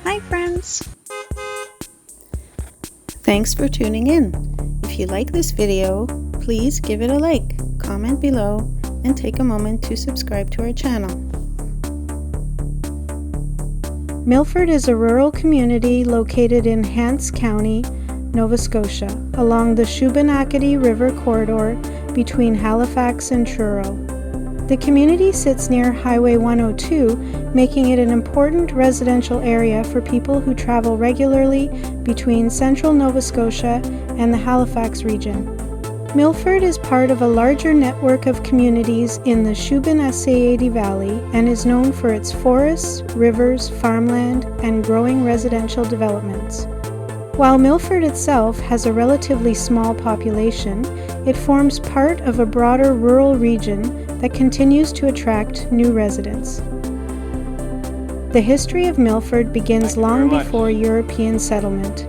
Hi friends! Thanks for tuning in. If you like this video, please give it a like, comment below, and take a moment to subscribe to our channel. Milford is a rural community located in Hants County, Nova Scotia, along the Shubenacadie River corridor between Halifax and Truro. The community sits near Highway 102, making it an important residential area for people who travel regularly between central Nova Scotia and the Halifax region. Milford is part of a larger network of communities in the Shubenacadie Valley and is known for its forests, rivers, farmland, and growing residential developments. While Milford itself has a relatively small population, it forms part of a broader rural region that continues to attract new residents. The history of Milford begins long before European settlement.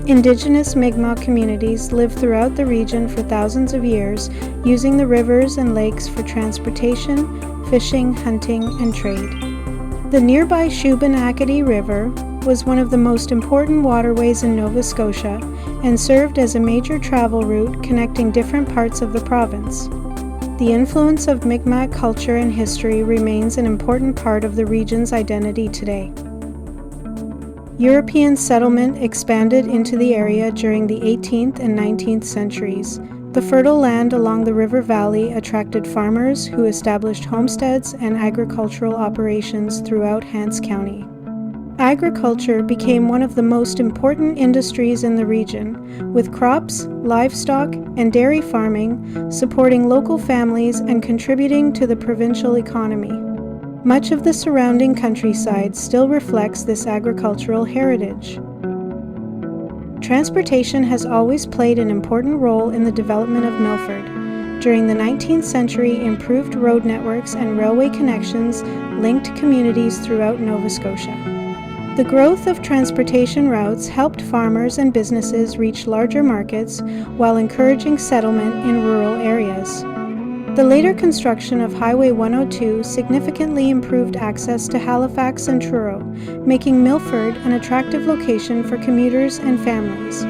Indigenous Mi'kmaq communities lived throughout the region for thousands of years, using the rivers and lakes for transportation, fishing, hunting, and trade. The nearby Shubenacadie River was one of the most important waterways in Nova Scotia and served as a major travel route connecting different parts of the province. The influence of Mi'kmaq culture and history remains an important part of the region's identity today. European settlement expanded into the area during the 18th and 19th centuries. The fertile land along the river valley attracted farmers who established homesteads and agricultural operations throughout Hants County. Agriculture became one of the most important industries in the region, with crops, livestock, and dairy farming supporting local families and contributing to the provincial economy. Much of the surrounding countryside still reflects this agricultural heritage. Transportation has always played an important role in the development of Milford. During the 19th century, improved road networks and railway connections linked communities throughout Nova Scotia. The growth of transportation routes helped farmers and businesses reach larger markets while encouraging settlement in rural areas. The later construction of Highway 102 significantly improved access to Halifax and Truro, making Milford an attractive location for commuters and families.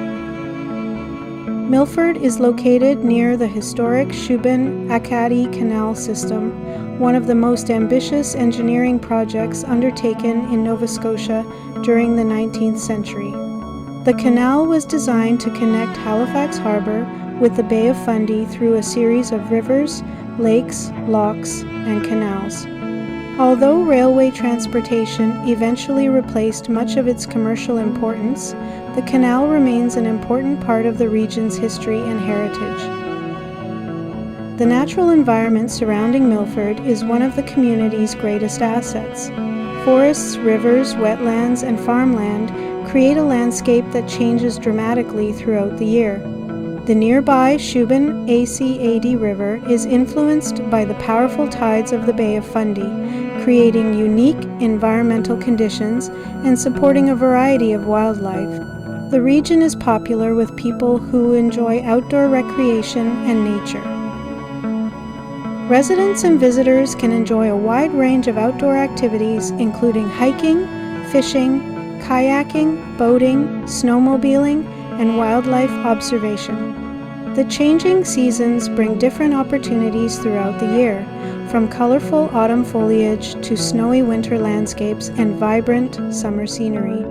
Milford is located near the historic Shubenacadie Canal System, one of the most ambitious engineering projects undertaken in Nova Scotia during the 19th century. The canal was designed to connect Halifax Harbour with the Bay of Fundy through a series of rivers, lakes, locks, and canals. Although railway transportation eventually replaced much of its commercial importance, the canal remains an important part of the region's history and heritage. The natural environment surrounding Milford is one of the community's greatest assets. Forests, rivers, wetlands, and farmland create a landscape that changes dramatically throughout the year. The nearby Shubenacadie River is influenced by the powerful tides of the Bay of Fundy, creating unique environmental conditions and supporting a variety of wildlife. The region is popular with people who enjoy outdoor recreation and nature. Residents and visitors can enjoy a wide range of outdoor activities, including hiking, fishing, kayaking, boating, snowmobiling, and wildlife observation. The changing seasons bring different opportunities throughout the year, from colorful autumn foliage to snowy winter landscapes and vibrant summer scenery.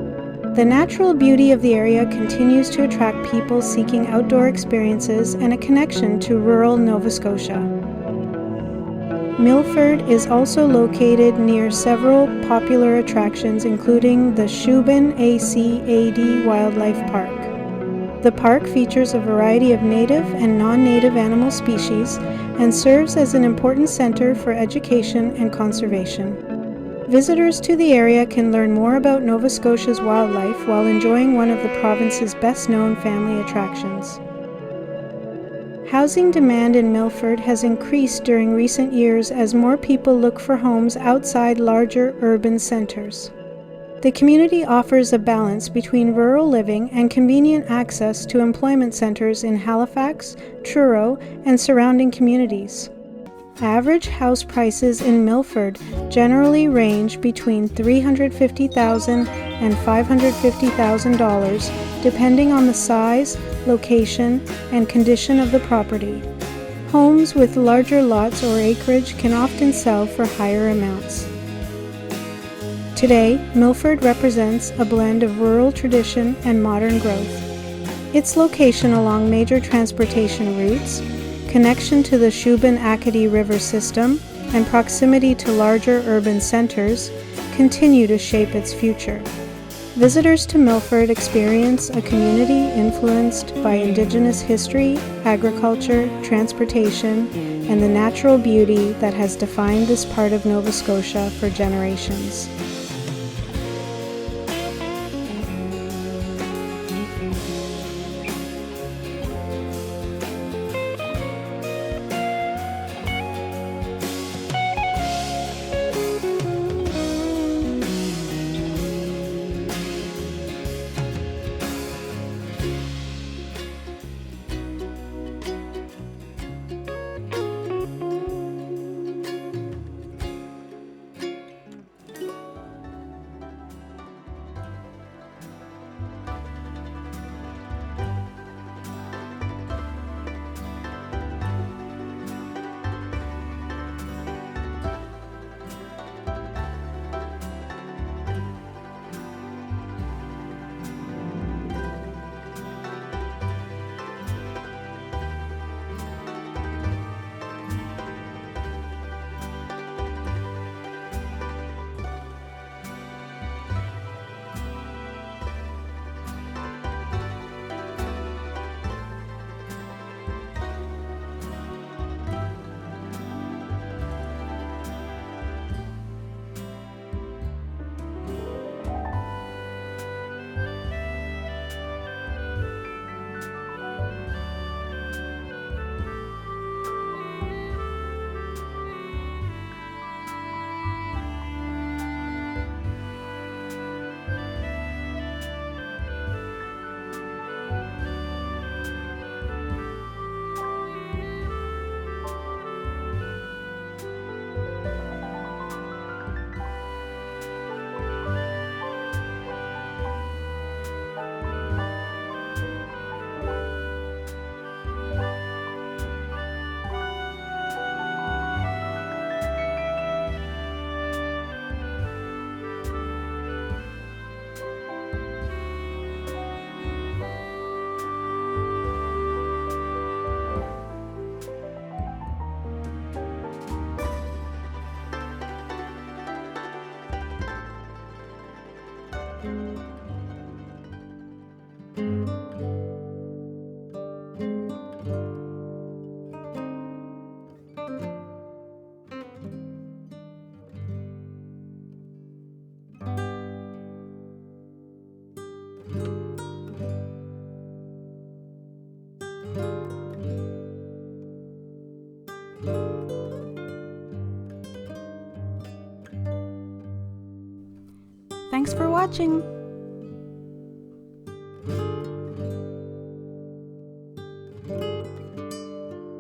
The natural beauty of the area continues to attract people seeking outdoor experiences and a connection to rural Nova Scotia. Milford is also located near several popular attractions, including the Shubenacadie Wildlife Park. The park features a variety of native and non-native animal species and serves as an important center for education and conservation. Visitors to the area can learn more about Nova Scotia's wildlife while enjoying one of the province's best-known family attractions. Housing demand in Milford has increased during recent years as more people look for homes outside larger urban centers. The community offers a balance between rural living and convenient access to employment centers in Halifax, Truro, and surrounding communities. Average house prices in Milford generally range between $350,000 and $550,000, depending on the size, location, and condition of the property. Homes with larger lots or acreage can often sell for higher amounts. Today, Milford represents a blend of rural tradition and modern growth. Its location along major transportation routes, connection to the Shubenacadie River system, and proximity to larger urban centers continue to shape its future. Visitors to Milford experience a community influenced by Indigenous history, agriculture, transportation, and the natural beauty that has defined this part of Nova Scotia for generations. Thanks for watching!